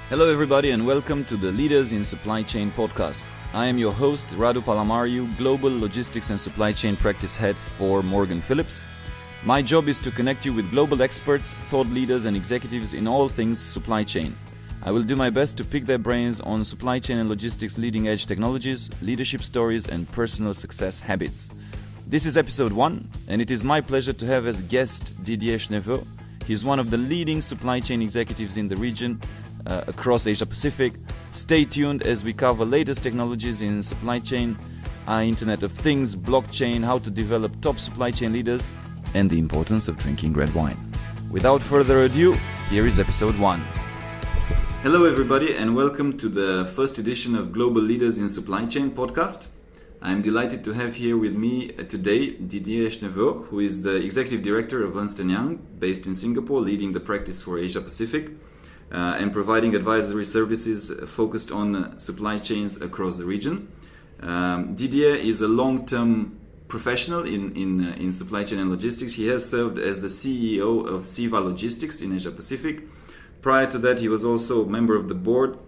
Hello everybody and welcome to the Leaders in Supply Chain podcast. I am your host Radu Palamariu, Global Logistics and Supply Chain Practice Head for Morgan Phillips. My job is to connect you with global experts, thought leaders and executives in all things supply chain. I will do my best to pick their brains on supply chain and logistics leading edge technologies, leadership stories and personal success habits. This is episode 1 and it is my pleasure to have as guest Didier Chaneveau. He is one of the leading supply chain executives in the region across Asia Pacific. Stay tuned as we cover latest technologies in supply chain, Internet of Things, blockchain, how to develop top supply chain leaders, and the importance of drinking red wine. Without further ado, here is episode 1. Hello everybody and welcome to the first edition of Global Leaders in Supply Chain podcast. I'm delighted to have here with me today Didier Chaneveau, who is the Executive Director of Ernst & Young, based in Singapore, leading the practice for Asia Pacific. And providing advisory services focused on supply chains across the region. Didier is a long-term professional in supply chain and logistics. He has served as the CEO of Siva Logistics in Asia Pacific. Prior to that, he was also a member of the board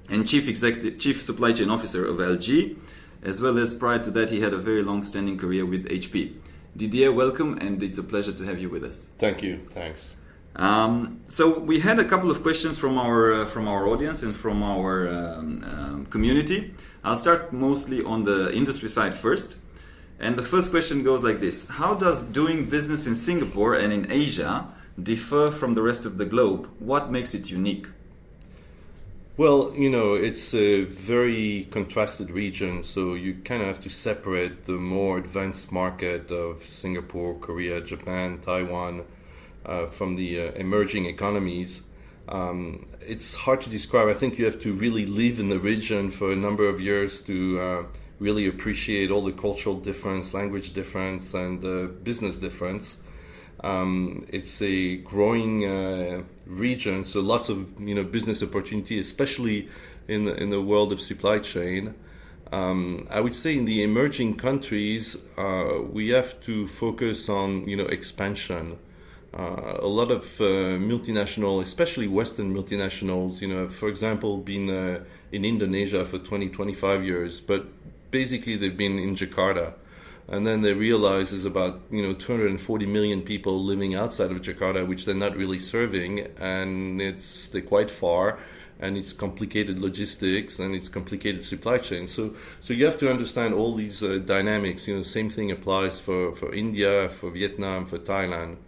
and chief supply chain officer of LG, as well as prior to that, he had a very long-standing career with HP. Didier, welcome, and it's a pleasure to have you with us. Thank you. Thanks. So we had a couple of questions from our audience and from our community. I'll start mostly on the industry side first. And the first question goes like this. How does doing business in Singapore and in Asia differ from the rest of the globe? What makes it unique? Well, it's a very contrasted region, so you kind of have to separate the more advanced market of Singapore, Korea, Japan, Taiwan, from the emerging economies. It's hard to describe. I think you have to really live in the region for a number of years to really appreciate all the cultural difference, language difference, and business difference. It's a growing region, so lots of business opportunity, especially in the world of supply chain. I would say in the emerging countries, we have to focus on expansion. A lot of multinational, especially Western multinationals, for example, been in Indonesia for 20-25 years, but basically they've been in Jakarta. And then they realize there's about 240 million people living outside of Jakarta, which they're not really serving, and they're quite far, and it's complicated logistics and it's complicated supply chain. So you have to understand all these dynamics. Same thing applies for India, for Vietnam, for Thailand.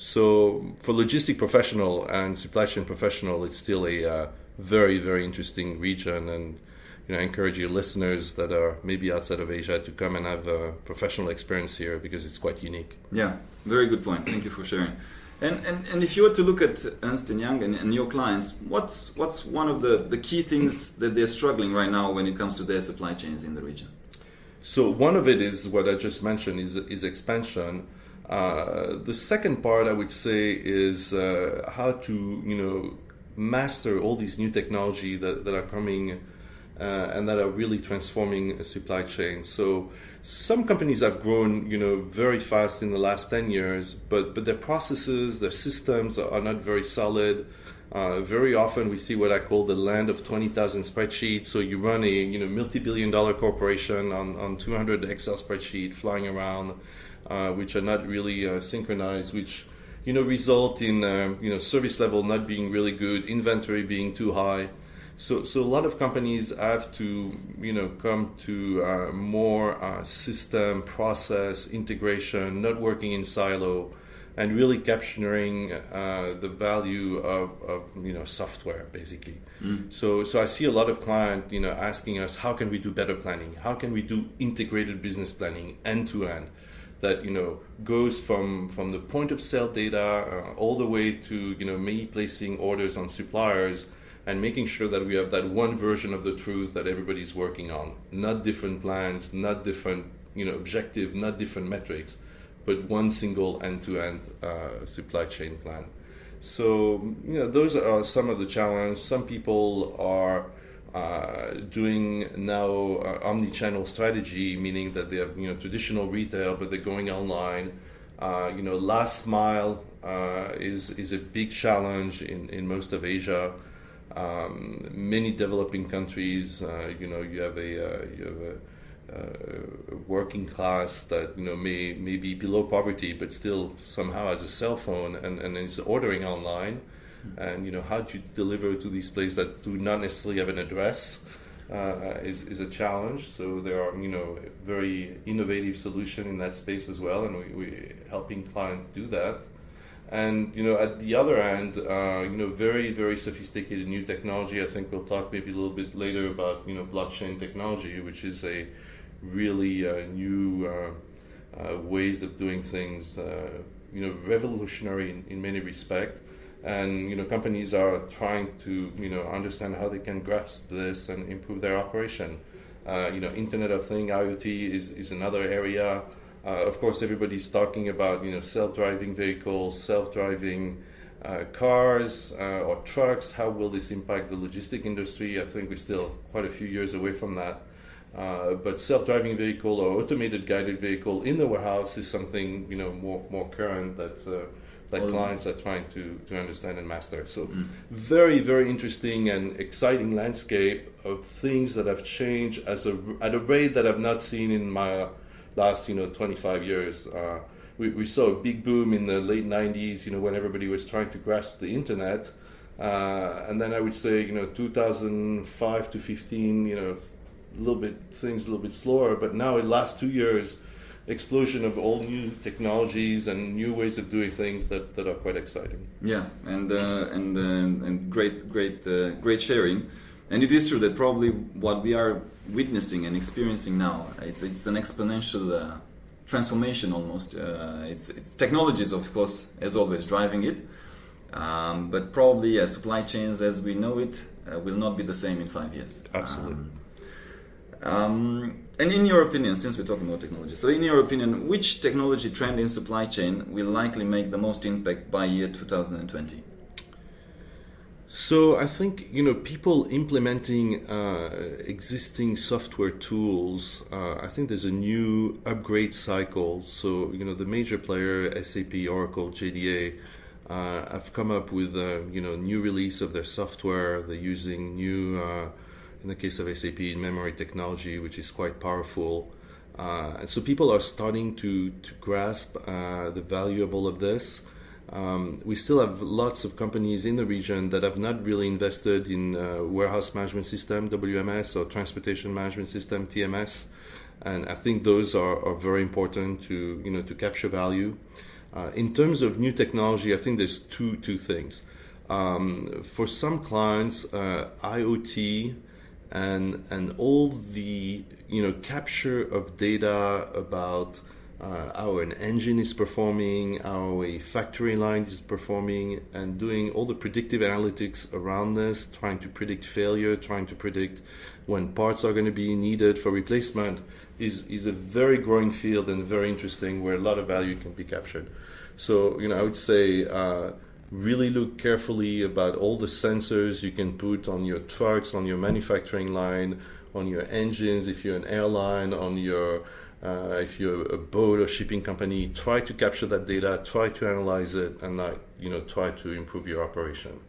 So for logistic professional and supply chain professional, it's still a very, very interesting region. And I encourage your listeners that are maybe outside of Asia to come and have a professional experience here because it's quite unique. Yeah, very good point. Thank you for sharing. And if you were to look at Ernst & Young and your clients, what's one of the key things that they're struggling right now when it comes to their supply chains in the region? So one of it is what I just mentioned is expansion. The second part I would say is how to master all these new technology that are coming and that are really transforming a supply chain. So some companies have grown very fast in the last 10 years, but their processes, their systems are not very solid. Very often we see what I call the land of 20,000 spreadsheets. So you run a multi-billion-dollar corporation on 200 Excel spreadsheet flying around, which are not really synchronized, which result in service level not being really good, inventory being too high. So a lot of companies have to come to more system, process, integration, not working in silo, and really capturing the value of software basically. So I see a lot of clients asking us, how can we do better planning? How can we do integrated business planning end to end? That goes from the point of sale data all the way to me placing orders on suppliers and making sure that we have that one version of the truth that everybody's working on. Not different plans, not different objective, not different metrics, but one single end-to-end supply chain plan. So those are some of the challenges. Some people are doing now omni-channel strategy, meaning that they have traditional retail, but they're going online. Last mile is a big challenge in most of Asia. Many developing countries, you have a working class that may be below poverty, but still somehow has a cell phone and is ordering online. And how do you deliver to these places that do not necessarily have an address is a challenge. So there are very innovative solution in that space as well, and we're helping clients do that. And at the other end, very, very sophisticated new technology. I think we'll talk maybe a little bit later about blockchain technology, which is a really new ways of doing things. Revolutionary in many respects. And companies are trying to understand how they can grasp this and improve their operation. Internet of Things, IoT is another area. Of course, everybody's talking about self-driving vehicles, self-driving cars or trucks. How will this impact the logistic industry? I think we're still quite a few years away from that. But self-driving vehicle or automated guided vehicle in the warehouse is something more current that clients are trying to understand and master. So very, very interesting and exciting landscape of things that have changed at a rate that I've not seen in my last 25 years. We saw a big boom in the late 90s, when everybody was trying to grasp the internet, and then I would say 2005 to 15, things a little bit slower. But now in the last 2 years, explosion of all new technologies and new ways of doing things that are quite exciting. Yeah, and great sharing. And it is true that probably what we are witnessing and experiencing now, it's an exponential transformation almost. It's technologies, of course, as always, driving it. But probably supply chains as we know it will not be the same in 5 years. Absolutely. And in your opinion, since we're talking about technology, so in your opinion, which technology trend in supply chain will likely make the most impact by year 2020? So I think people implementing existing software tools. I think there's a new upgrade cycle. So the major player, SAP, Oracle, JDA, have come up with new release of their software. They're using new. In the case of SAP, in-memory technology, which is quite powerful. And so people are starting to grasp the value of all of this. We still have lots of companies in the region that have not really invested in warehouse management system, WMS, or transportation management system, TMS. And I think those are very important to capture value. In terms of new technology, I think there's two things. For some clients, IoT and all the capture of data about how an engine is performing, how a factory line is performing, and doing all the predictive analytics around this, trying to predict failure, trying to predict when parts are going to be needed for replacement is a very growing field and very interesting, where a lot of value can be captured. So I would say really look carefully about all the sensors you can put on your trucks, on your manufacturing line, on your engines, if you're an airline, on your if you're a boat or shipping company. Try to capture that data, try to analyze it, and try to improve your operation.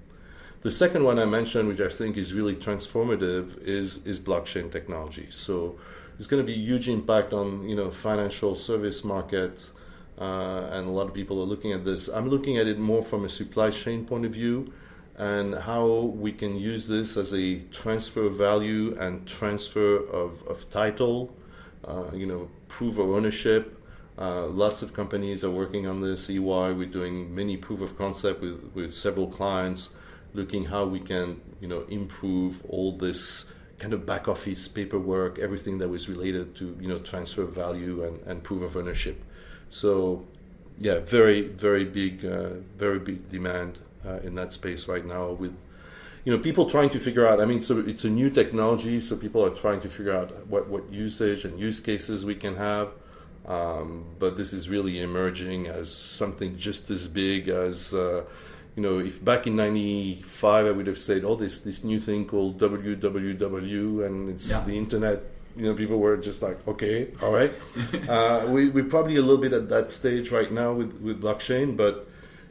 The second one I mentioned, which I think is really transformative, is blockchain technology. So there's going to be a huge impact on financial service market. And a lot of people are looking at this. I'm looking at it more from a supply chain point of view, and how we can use this as a transfer of value and transfer of title, proof of ownership. Lots of companies are working on this. EY, we're doing many proof of concept with several clients, looking how we can improve all this kind of back office paperwork, everything that was related to transfer of value and proof of ownership. So, yeah, very, very big demand in that space right now. With people trying to figure out. I mean, so it's a new technology, so people are trying to figure out what usage and use cases we can have. But this is really emerging as something just as big as if back in '95 I would have said, this new thing called www, and it's the internet. People were just like, okay, all right. We're probably a little bit at that stage right now with blockchain, but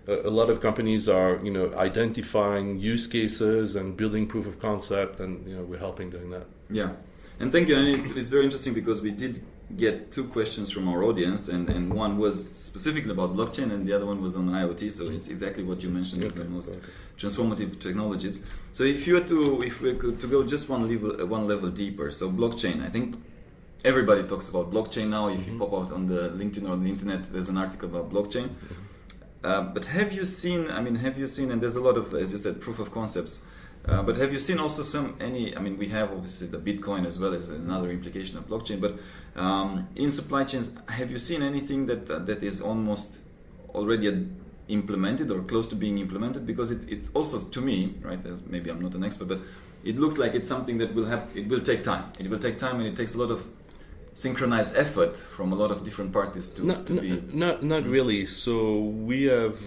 a lot of companies are, identifying use cases and building proof of concept, and we're helping doing that. Yeah, and thank you. And it's very interesting because we did get two questions from our audience, and one was specifically about blockchain, and the other one was on IoT. So it's exactly what you mentioned as the most transformative technologies. So if we could to go just one level deeper, so blockchain, I think everybody talks about blockchain now. If you pop out on the LinkedIn or on the internet, there's an article about blockchain. But have you seen, and there's a lot of, as you said, proof of concepts, but have you seen also we have obviously the Bitcoin as well as another implication of blockchain, but in supply chains, have you seen anything that is almost already implemented or close to being implemented? Because it also, to me, right, as maybe I'm not an expert, but it looks like it's something that it will take time. It will take time, and it takes a lot of synchronized effort from a lot of different parties not really. So we have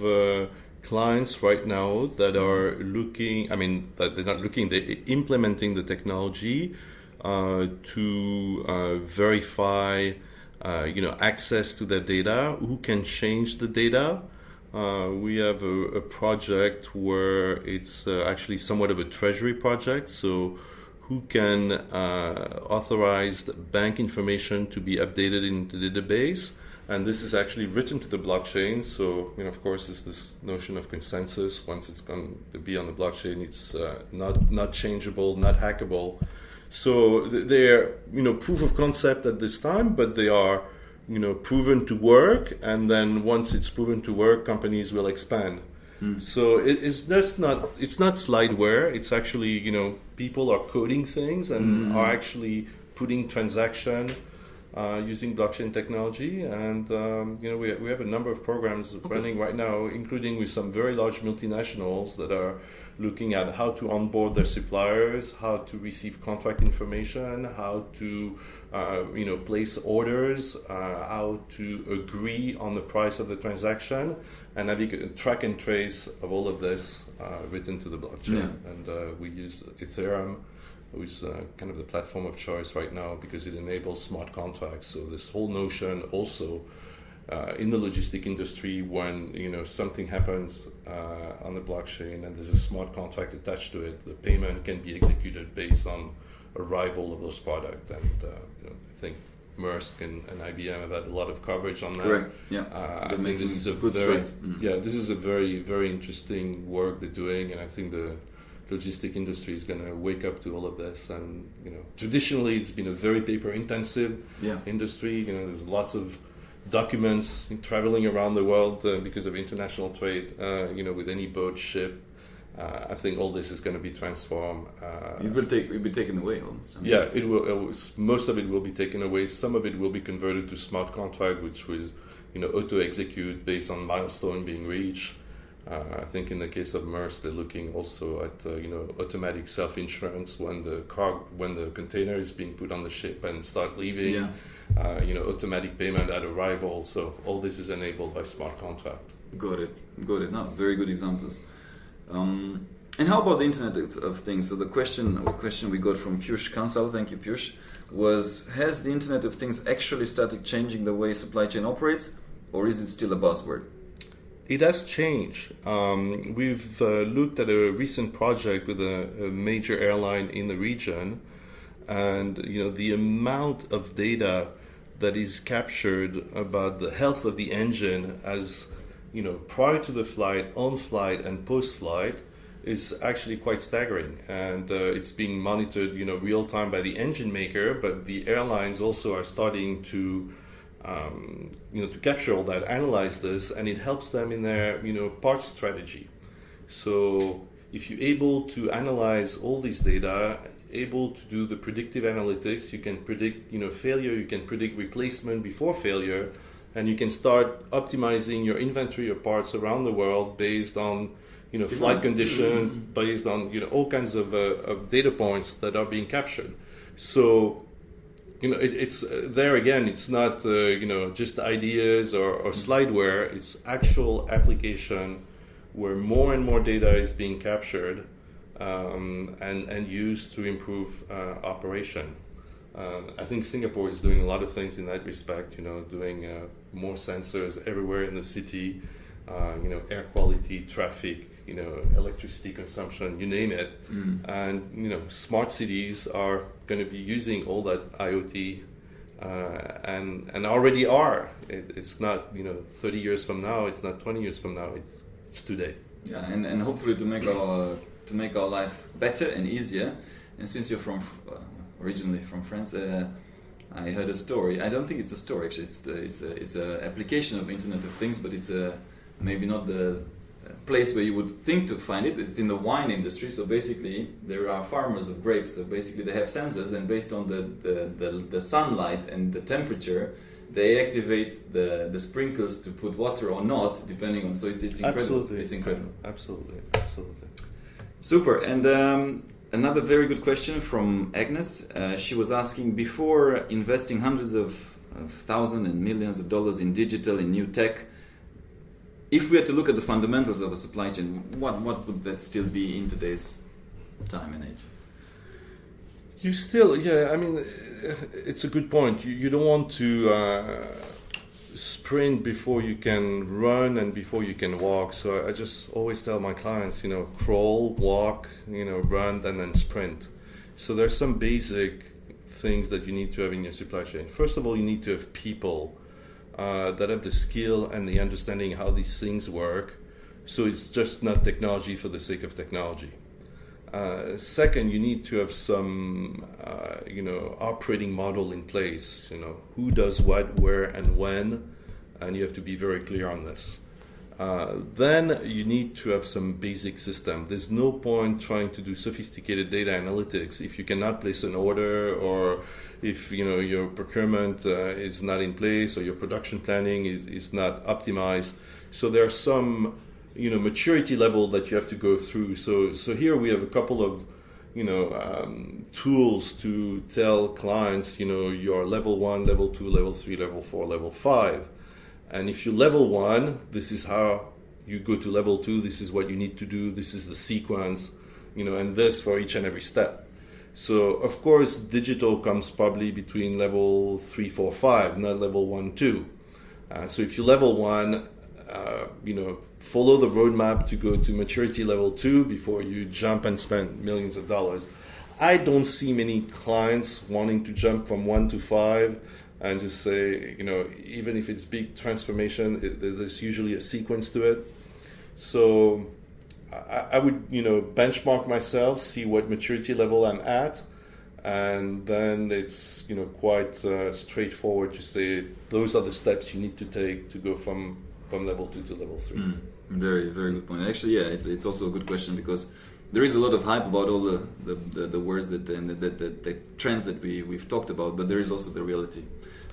clients right now that are looking, that they're not looking, they're implementing the technology to verify access to their data, who can change the data. We have a project where it's actually somewhat of a treasury project, so who can authorize the bank information to be updated in the database, and this is actually written to the blockchain. So of course there's this notion of consensus. Once it's going to be on the blockchain, it's not changeable, not hackable. So they're proof of concept at this time, but they are proven to work, and then once it's proven to work, companies will expand. So it's not slideware. It's actually people are coding things and are actually putting transaction using blockchain technology, and we have a number of programs running right now, including with some very large multinationals that are looking at how to onboard their suppliers, how to receive contract information, how to place orders, how to agree on the price of the transaction, and having a track and trace of all of this written to the blockchain. And we use Ethereum, which is kind of the platform of choice right now because it enables smart contracts. So this whole notion also in the logistic industry, when something happens on the blockchain and there's a smart contract attached to it, the payment can be executed based on arrival of those products. And I think Maersk and IBM have had a lot of coverage on that. Correct. Yeah. I think this is this is a very, very interesting work they're doing, and I think the logistic industry is going to wake up to all of this. And traditionally it's been a very paper-intensive industry. There's lots of documents traveling around the world because of international trade. With any boat, ship. I think all this is going to be transformed. It will be taken away almost. It will. Most of it will be taken away. Some of it will be converted to smart contract, which was, auto-execute based on milestone being reached. I think in the case of Maersk, they're looking also at automatic self-insurance when the container is being put on the ship and start leaving. Yeah. Automatic payment at arrival. So all this is enabled by smart contract. Got it. No, very good examples. And how about the Internet of Things? So the question we got from Piyush Kansal, thank you Piyush, was, has the Internet of Things actually started changing the way supply chain operates, or is it still a buzzword? It has changed. We've looked at a recent project with a major airline in the region, and the amount of data that is captured about the health of the engine as prior to the flight, on flight, and post flight is actually quite staggering. And it's being monitored real time by the engine maker, but the airlines also are starting to to capture all that, analyze this, and it helps them in their parts strategy. So if you're able to analyze all this data, able to do the predictive analytics, you can predict failure, you can predict replacement before failure, and you can start optimizing your inventory of parts around the world based on flight condition, based on all kinds of data points that are being captured. So it's there again. It's not just ideas or slideware. It's actual application where more and more data is being captured and used to improve operation. I think Singapore is doing a lot of things in that respect. Doing more sensors everywhere in the city, air quality, traffic, electricity consumption, you name it. And smart cities are going to be using all that IoT, and already are. It's not 30 years from now. It's not 20 years from now. It's today. Yeah, and hopefully to make our life better and easier. And since you're originally from France, I heard a story. I don't think it's a story actually. It's a application of Internet of Things, but it's maybe not the place where you would think to find it. It's in the wine industry. So basically, there are farmers of grapes. So basically, they have sensors, and based on the sunlight and the temperature, they activate the sprinkles to put water or not, depending on. So it's incredible. Absolutely. It's incredible. Absolutely. Super. And another very good question from Agnes. She was asking, before investing hundreds of thousands and millions of dollars in digital, in new tech, if we had to look at the fundamentals of a supply chain, what would that still be in today's time and age? It's a good point. You don't want to sprint before you can run and before you can walk. So I just always tell my clients, crawl, walk, run, and then sprint. So there's some basic things that you need to have in your supply chain. First of all, you need to have people that have the skill and the understanding how these things work. So it's just not technology for the sake of technology. Second, you need to have some, operating model in place. Who does what, where, and when, and you have to be very clear on this. Then you need to have some basic system. There's no point trying to do sophisticated data analytics if you cannot place an order, or if your procurement is not in place, or your production planning is not optimized. So there are some maturity level that you have to go through. So here we have a couple of tools to tell clients you're level 1, level 2, level 3, level 4, level 5. And if you level 1, this is how you go to level 2, this is what you need to do, this is the sequence, and this for each and every step. So of course digital comes probably between level 3, 4, 5, not level 1, 2. So if you level 1, follow the roadmap to go to maturity level 2 before you jump and spend millions of dollars. I don't see many clients wanting to jump from 1 to 5 and just say, even if it's big transformation, there's usually a sequence to it. So I would, benchmark myself, see what maturity level I'm at, and then it's, quite straightforward to say those are the steps you need to take to go from level 2 to level 3. Very, very good point. Actually, yeah, it's also a good question, because there is a lot of hype about all the words that the trends that we've talked about, but there is also the reality.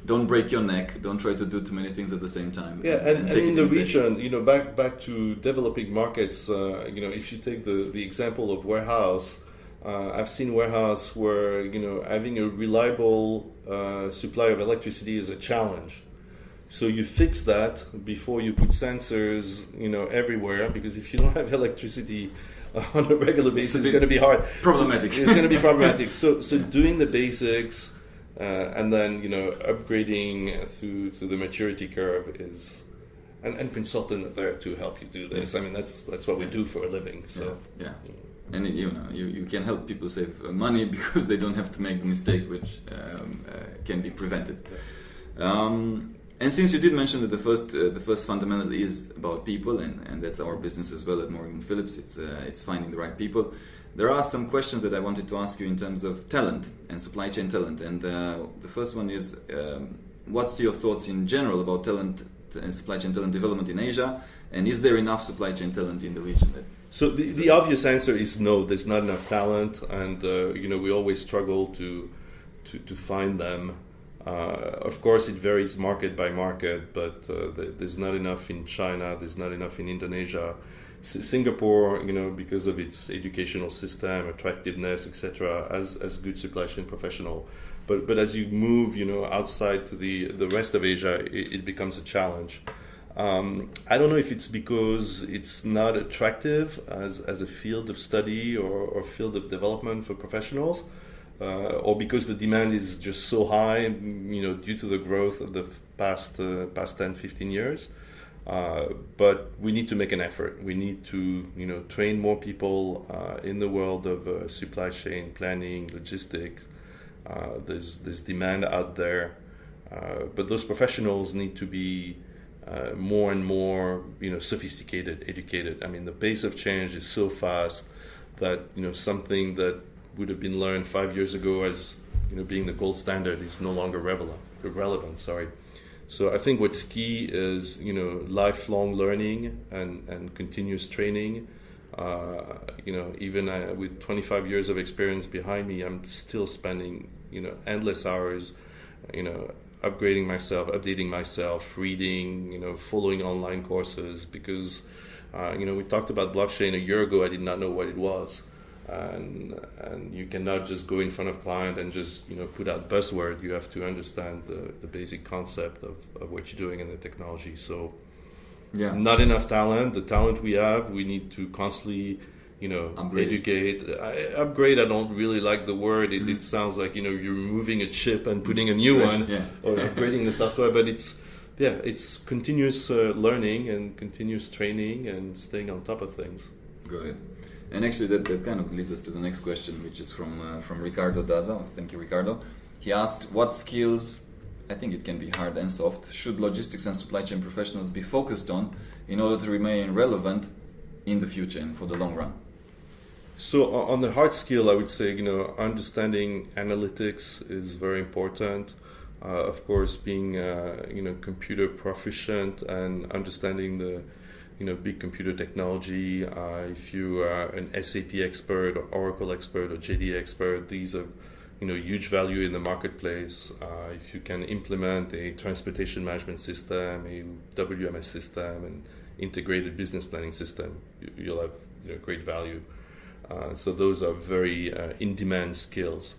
Don't break your neck. Don't try to do too many things at the same time. Yeah, and in the region, back to developing markets. If you take the example of warehouse, I've seen warehouse where having a reliable supply of electricity is a challenge. So you fix that before you put sensors, everywhere, because if you don't have electricity on a regular basis, it's going to be hard. Problematic. So it's going to be problematic. So doing the basics and then upgrading through the maturity curve is, and consultant are there to help you do this. I mean that's what we do for a living. So yeah. And you can help people save money because they don't have to make the mistake, which can be prevented. And since you did mention that the first fundamental is about people, and that's our business as well at Morgan Phillips, it's finding the right people. There are some questions that I wanted to ask you in terms of talent and supply chain talent. And the first one is, what's your thoughts in general about talent and supply chain talent development in Asia? And is there enough supply chain talent in the region? So the obvious answer is no, there's not enough talent, and we always struggle to find them. Of course, it varies market by market, but there's not enough in China, there's not enough in Indonesia. Singapore, because of its educational system, attractiveness, etc., as good supply chain professional. But as you move, outside to the rest of Asia, it becomes a challenge. I don't know if it's because it's not attractive as a field of study or field of development for professionals, or because the demand is just so high, due to the growth of the past 10, 15 years. But we need to make an effort. We need to, train more people in the world of supply chain planning, logistics. There's demand out there, but those professionals need to be more and more, sophisticated, educated. I mean, the pace of change is so fast that something that would have been learned 5 years ago as being the gold standard is no longer relevant. So I think what's key is lifelong learning and continuous training. Even with 25 years of experience behind me, I'm still spending endless hours upgrading myself, updating myself, reading, following online courses, because we talked about blockchain a year ago. I did not know what it was, and you cannot just go in front of client and just put out buzzword. You have to understand the basic concept of what you're doing in the technology. So not enough talent. The talent we have, we need to constantly educate. Upgrade, I don't really like the word. It sounds like you're removing a chip and putting a new one, or upgrading the software. But it's continuous learning and continuous training and staying on top of things. Got it. And actually, that kind of leads us to the next question, which is from Ricardo Daza. Thank you, Ricardo. He asked, what skills, I think it can be hard and soft, should logistics and supply chain professionals be focused on in order to remain relevant in the future and for the long run? So on the hard skill, I would say, understanding analytics is very important. Of course, being, computer proficient and understanding the, big computer technology. If you are an SAP expert or Oracle expert or JD expert, these are, huge value in the marketplace. If you can implement a transportation management system, a WMS system, and integrated business planning system, you'll have, great value. So those are very in-demand skills.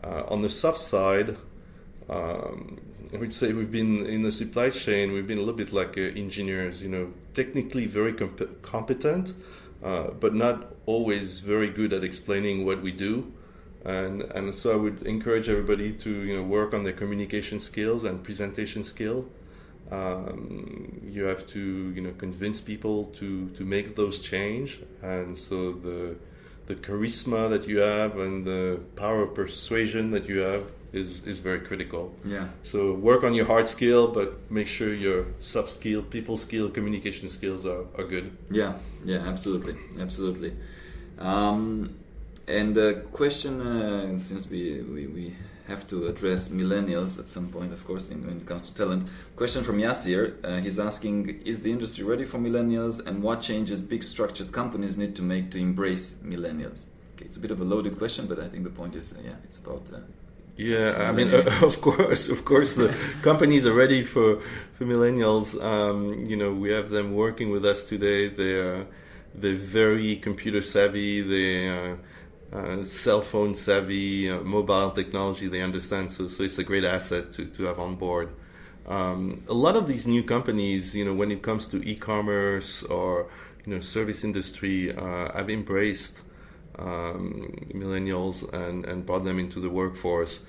On the soft side, I would say we've been in the supply chain. We've been a little bit like engineers, technically very competent, but not always very good at explaining what we do. And so I would encourage everybody to work on their communication skills and presentation skill. You have to convince people to make those change, and so the charisma that you have and the power of persuasion that you have is very critical. Yeah. So work on your hard skill, but make sure your soft skill, people skill, communication skills are good. Yeah, absolutely. And the question, since we have to address millennials at some point, of course, when it comes to talent. Question from Yasir. He's asking, is the industry ready for millennials, and what changes big structured companies need to make to embrace millennials? Okay, it's a bit of a loaded question, but I think the point is, it's about... I mean, of course, the companies are ready for millennials. We have them working with us today. They're very computer savvy. They cell phone savvy, mobile technology they understand, so it's a great asset to have on board. A lot of these new companies, when it comes to e-commerce or service industry, have embraced millennials and brought them into the workforce.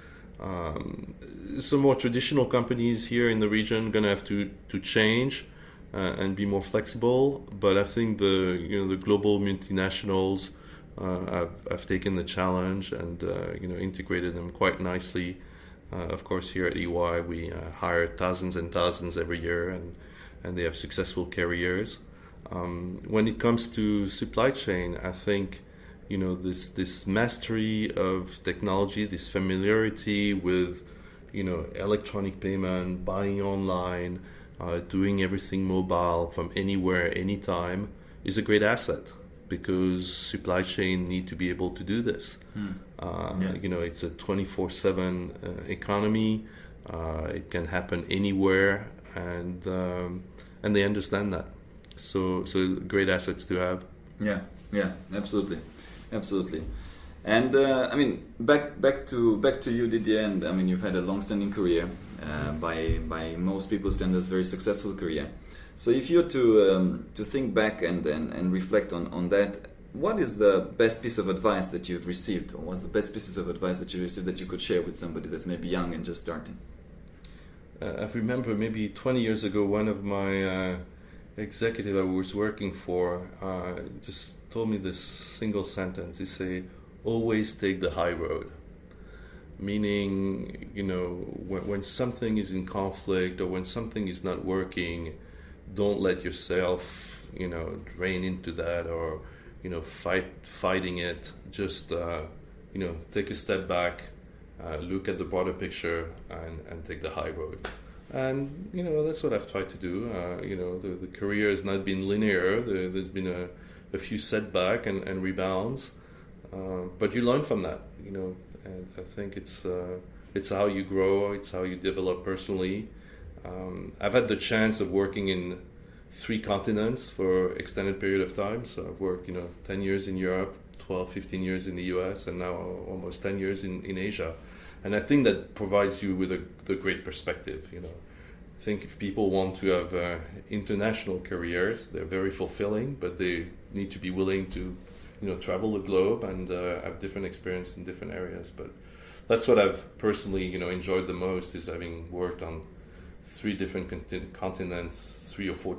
Some more traditional companies here in the region going to have to change and be more flexible, but I think the global multinationals I've taken the challenge and integrated them quite nicely. Of course, here at EY, we hire thousands and thousands every year, and they have successful careers. When it comes to supply chain, I think this mastery of technology, this familiarity with electronic payment, buying online, doing everything mobile from anywhere, anytime, is a great asset. Because supply chain need to be able to do this. It's a 24/7 economy. It can happen anywhere, and they understand that. So great assets to have. Yeah, absolutely. And I mean, back to you, Didier. And I mean, you've had a long-standing career, by most people's standards, very successful career. So if you're to think back and reflect on that, what is the best piece of advice that you've received, or what's the best pieces of advice that you received that you could share with somebody that's maybe young and just starting? I remember maybe 20 years ago, one of my executive I was working for just told me this single sentence. He say, "Always take the high road." Meaning, when something is in conflict or when something is not working, don't let yourself, drain into that or, fighting it. Just, take a step back, look at the broader picture and take the high road. And, that's what I've tried to do. The career has not been linear. There's been a few setbacks and rebounds. But you learn from that, and I think it's how you grow, it's how you develop personally. I've had the chance of working in 3 continents for extended period of time. So I've worked, 10 years in Europe, 12, 15 years in the US, and now almost 10 years in Asia. And I think that provides you with a great perspective, I think if people want to have international careers, they're very fulfilling, but they need to be willing to travel the globe and have different experience in different areas. But that's what I've personally, enjoyed the most, is having worked on 3 different continents, 3 or 4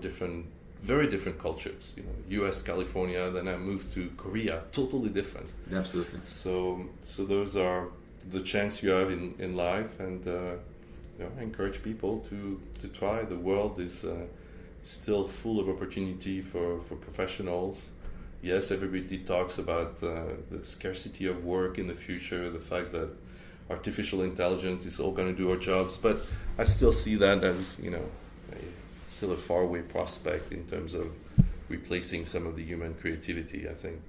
very different cultures. U.S., California, then I moved to Korea, totally different. Absolutely. So those are the chance you have in life, and I encourage people to try. The world is still full of opportunity for professionals. Yes, everybody talks about the scarcity of work in the future, the fact that artificial intelligence is all going to do our jobs, but I still see that as, still a faraway prospect in terms of replacing some of the human creativity. I think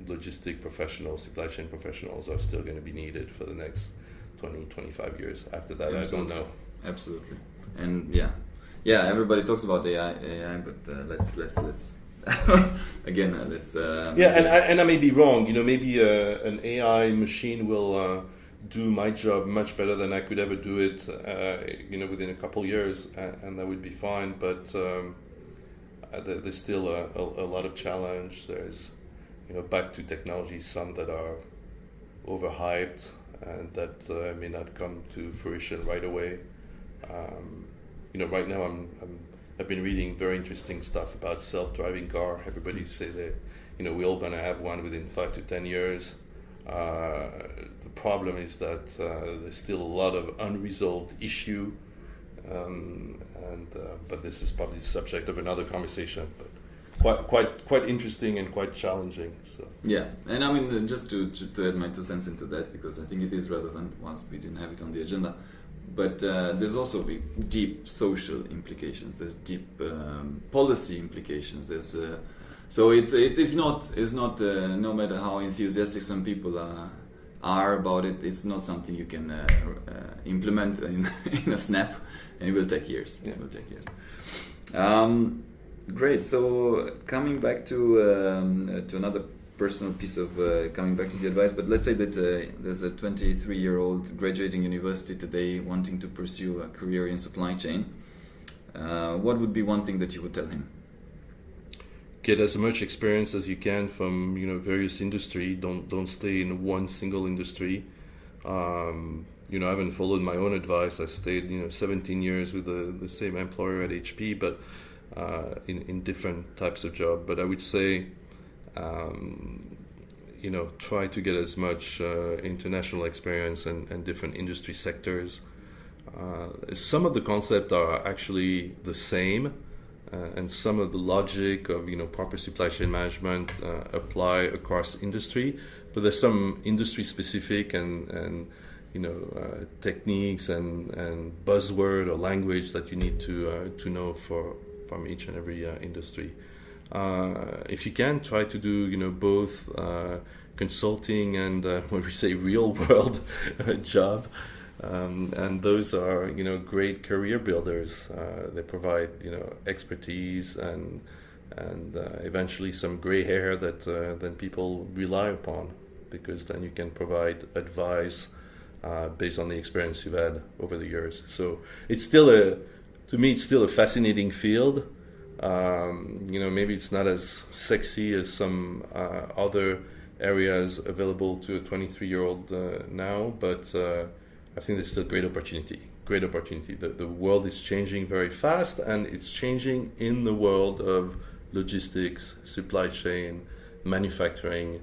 logistic professionals, supply chain professionals are still going to be needed for the next 20, 25 years. After that, Absolutely. I don't know. Absolutely. And yeah, everybody talks about AI, but let's again, and I may be wrong. Maybe an AI machine will do my job much better than I could ever do it. Within a couple years, and that would be fine. But there's still a lot of challenge. There's back to technology, some that are overhyped and that may not come to fruition right away. Right now I've been reading very interesting stuff about self-driving car. Everybody say that, we're all going to have one within 5 to 10 years. The problem is that there's still a lot of unresolved issue, but this is probably the subject of another conversation. But quite interesting and quite challenging. So. Yeah, and I mean, just to add my 2 cents into that, because I think it is relevant once we didn't have it on the agenda. But there's also deep social implications. There's deep policy implications. There's so it's not no matter how enthusiastic some people are about it, it's not something you can implement in a snap, and it will take years. Yeah. It will take years. Great. So coming back to another personal piece of coming back to the advice, but let's say that there's a 23-year-old graduating university today wanting to pursue a career in supply chain. What would be one thing that you would tell him? Get as much experience as you can from various industry. Don't stay in one single industry. I haven't followed my own advice. I stayed 17 years with the same employer at HP, but in different types of job. But I would say try to get as much international experience and different industry sectors. Some of the concepts are actually the same, and some of the logic of proper supply chain management apply across industry, but there's some industry specific and techniques and buzzword or language that you need to know from each and every industry. If you can, try to do both consulting and what we say real world job, and those are great career builders. They provide expertise and eventually some gray hair that then people rely upon, because then you can provide advice based on the experience you've had over the years. So it's still a fascinating field. Maybe it's not as sexy as some other areas available to a 23-year-old now, but I think there's still great opportunity. great opportunity. The world is changing very fast, and it's changing in the world of logistics, supply chain, manufacturing,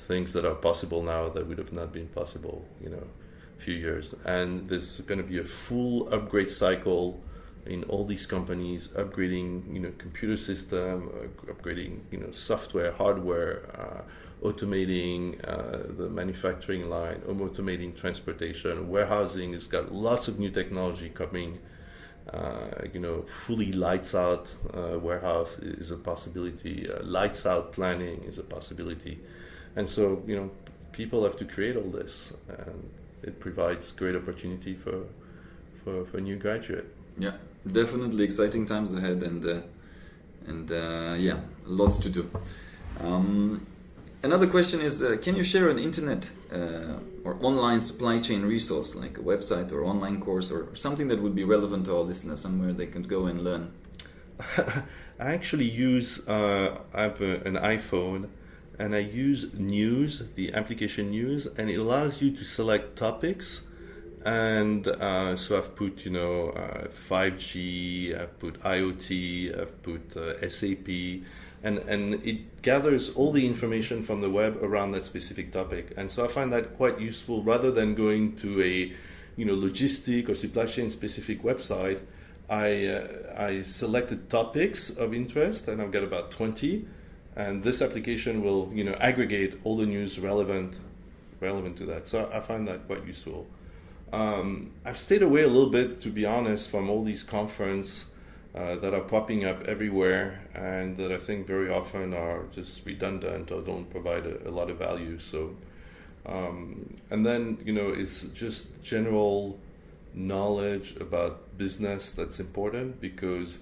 things that are possible now that would have not been possible, a few years. And there's going to be a full upgrade cycle in all these companies, upgrading, computer system, upgrading, software, hardware, automating the manufacturing line, automating transportation, warehousing has got lots of new technology coming. Fully lights out warehouse is a possibility. Lights out planning is a possibility. And so, people have to create all this, and it provides great opportunity for new graduate. Yeah, definitely exciting times ahead, and lots to do. Another question is, can you share an internet or online supply chain resource, like a website or online course or something that would be relevant to our listeners, somewhere they can go and learn? I actually I have an iPhone, and I use News, the application News, and it allows you to select topics. And so I've put, 5G, I've put IoT, I've put SAP, and it gathers all the information from the web around that specific topic. And so I find that quite useful, rather than going to a, logistic or supply chain specific website. I selected topics of interest, and I've got about 20. And this application will, aggregate all the news relevant to that. So I find that quite useful. I've stayed away a little bit, to be honest, from all these conferences that are popping up everywhere, and that I think very often are just redundant or don't provide a lot of value. So, and then, it's just general knowledge about business that's important, because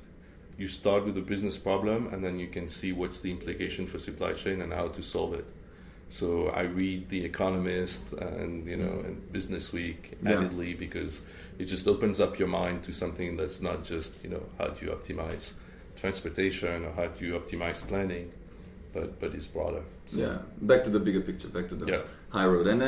you start with a business problem and then you can see what's the implication for supply chain and how to solve it. So I read The Economist and and Business Week avidly, because it just opens up your mind to something that's not just how do you optimize transportation or how do you optimize planning, but it's broader. So. Back to the bigger picture, back to the high road, and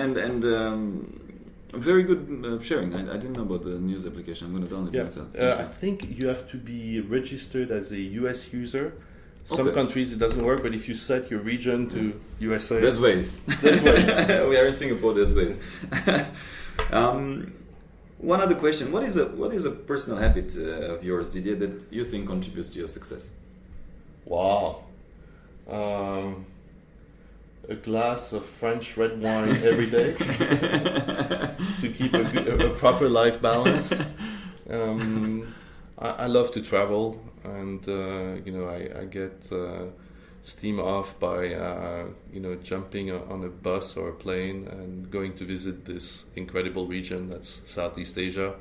very good sharing. I didn't know about the news application. I'm going to download it myself. I think you have to be registered as a US user. Some countries it doesn't work, but if you set your region to USA, there's ways. There's ways. We are in Singapore. There's ways. One other question: what is a personal habit of yours, Didier, that you think contributes to your success? Wow. A glass of French red wine every day to keep a proper life balance. I love to travel, and I get steam off by jumping on a bus or a plane and going to visit this incredible region that's Southeast Asia.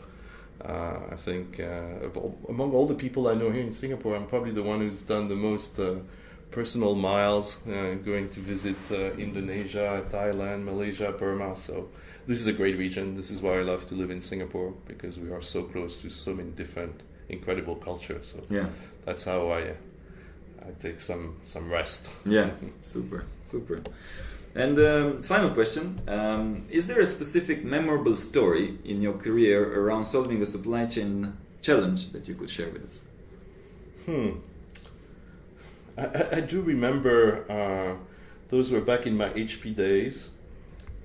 I think among all the people I know here in Singapore, I'm probably the one who's done the most personal miles, going to visit Indonesia, Thailand, Malaysia, Burma. So this is a great region. This is why I love to live in Singapore, because we are so close to so many different incredible cultures. So that's how I take some rest. Yeah, super. And final question, is there a specific memorable story in your career around solving a supply chain challenge that you could share with us? I do remember those were back in my HP days,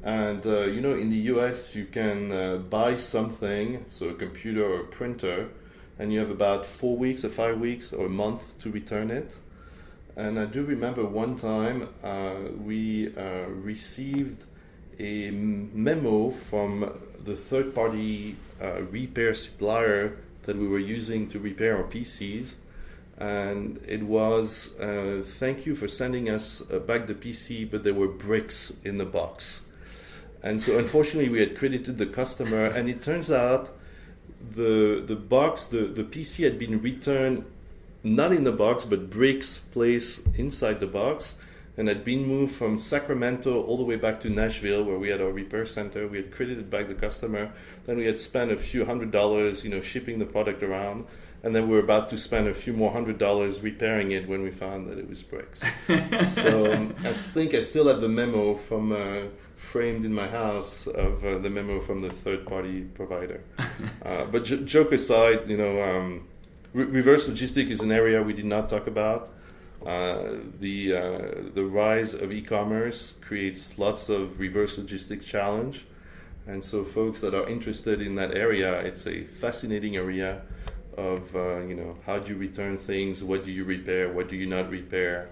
and in the US you can buy something, so a computer or a printer, and you have about 4 weeks or 5 weeks or a month to return it. And I do remember one time we received a memo from the third-party repair supplier that we were using to repair our PCs. And it was, thank you for sending us back the PC, but there were bricks in the box. And so unfortunately we had credited the customer, and it turns out the box, the PC had been returned not in the box, but bricks placed inside the box, and had been moved from Sacramento all the way back to Nashville, where we had our repair center. We had credited back the customer. Then we had spent a few $100s, shipping the product around. and then we were about to spend a few more $100 repairing it when we found that it was bricks. So I think I still have the memo from framed in my house of the memo from the third-party provider. But joke aside, reverse logistics is an area we did not talk about. The rise of e-commerce creates lots of reverse logistics challenge, and so folks that are interested in that area, it's a fascinating area of how do you return things, what do you repair, what do you not repair,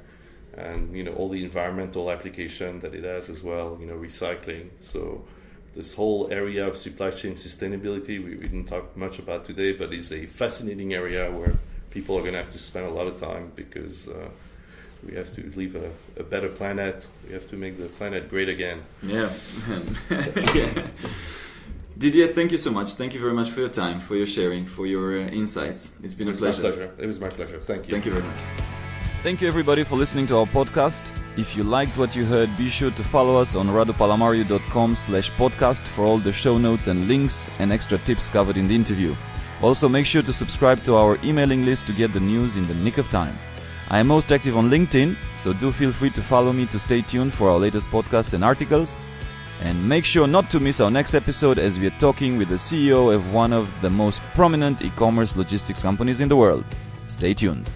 and all the environmental application that it has as well, recycling. So this whole area of supply chain sustainability we didn't talk much about today, but it's a fascinating area where people are going to have to spend a lot of time, because we have to leave a better planet. We have to make the planet great again. Yeah. Didier, thank you so much. Thank you very much for your time, for your sharing, for your insights. It's been a pleasure. It was my pleasure. Thank you. Thank you very much. Thank you everybody for listening to our podcast. If you liked what you heard, be sure to follow us on radupalamario.com/podcast for all the show notes and links and extra tips covered in the interview. Also, make sure to subscribe to our emailing list to get the news in the nick of time. I am most active on LinkedIn, so do feel free to follow me to stay tuned for our latest podcasts and articles. And make sure not to miss our next episode, as we are talking with the CEO of one of the most prominent e-commerce logistics companies in the world. Stay tuned.